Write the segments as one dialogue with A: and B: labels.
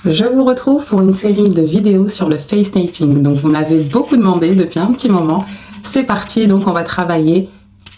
A: Je vous retrouve pour une série de vidéos sur le face taping. Donc vous me l'avez beaucoup demandé depuis un petit moment. C'est parti, donc on va travailler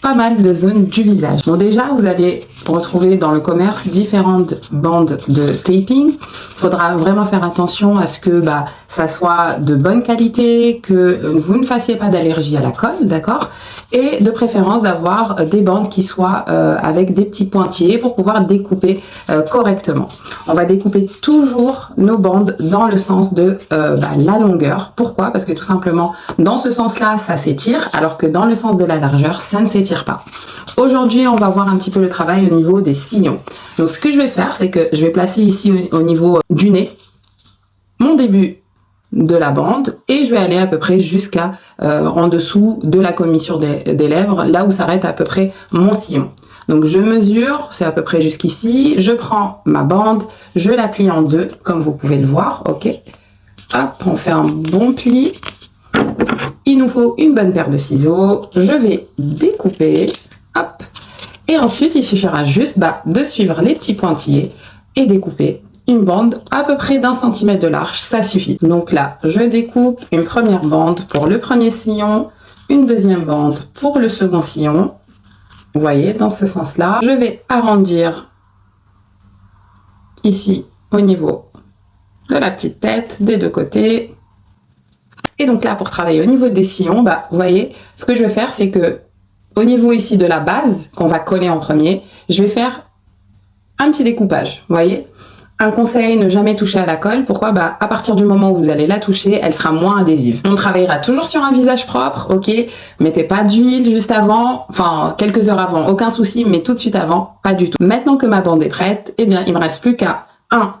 A: pas mal de zones du visage. Bon, déjà vous allez retrouver dans le commerce différentes bandes de taping. Il faudra vraiment faire attention à ce que ça soit de bonne qualité, que vous ne fassiez pas d'allergie à la colle, d'accord? Et de préférence d'avoir des bandes qui soient avec des petits pointillés pour pouvoir découper correctement. On va découper toujours nos bandes dans le sens de la longueur. Pourquoi? Parce que tout simplement, dans ce sens-là, ça s'étire, alors que dans le sens de la largeur, ça ne s'étire pas. Aujourd'hui, on va voir un petit peu le travail au niveau des sillons. Donc, ce que je vais faire, c'est que je vais placer ici au niveau du nez mon début de la bande et je vais aller à peu près jusqu'à en dessous de la commissure des lèvres, là où s'arrête à peu près mon sillon. Donc je mesure, c'est à peu près jusqu'ici, je prends ma bande, je la plie en deux, comme vous pouvez le voir, ok. Hop, on fait un bon pli. Il nous faut une bonne paire de ciseaux, je vais découper, hop. Et ensuite, il suffira juste de suivre les petits pointillés et découper une bande à peu près d'1 centimètre de large, ça suffit. Donc là, je découpe une première bande pour le premier sillon, une deuxième bande pour le second sillon. Vous voyez, dans ce sens-là, je vais arrondir ici au niveau de la petite tête, des deux côtés. Et donc là, pour travailler au niveau des sillons, vous voyez, ce que je vais faire, c'est que au niveau ici de la base, qu'on va coller en premier, je vais faire un petit découpage, vous voyez. Un conseil, ne jamais toucher à la colle. Pourquoi? À partir du moment où vous allez la toucher, elle sera moins adhésive. On travaillera toujours sur un visage propre, ok? Mettez pas d'huile juste avant, enfin quelques heures avant, aucun souci, mais tout de suite avant, pas du tout. Maintenant que ma bande est prête, eh bien il me reste plus qu'à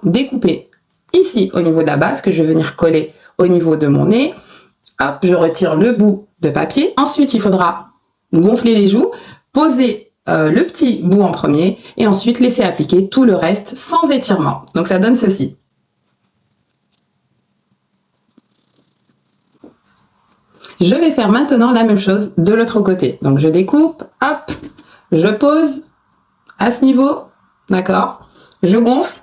A: découper ici au niveau de la base, que je vais venir coller au niveau de mon nez. Hop, je retire le bout de papier. Ensuite, il faudra gonfler les joues, poser le petit bout en premier et ensuite laisser appliquer tout le reste sans étirement. Donc ça donne ceci. Je vais faire maintenant la même chose de l'autre côté. Donc je découpe, hop, je pose à ce niveau, d'accord? Je gonfle.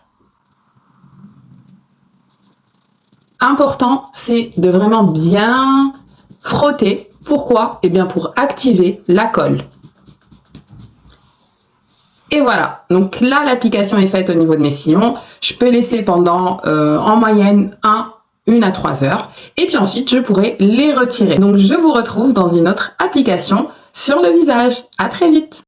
A: Important, c'est de vraiment bien frotter. Pourquoi? Eh bien pour activer la colle. Et voilà, donc là l'application est faite au niveau de mes sillons. Je peux laisser pendant en moyenne 1 à 3 heures. Et puis ensuite je pourrai les retirer. Donc je vous retrouve dans une autre application sur le visage. À très vite.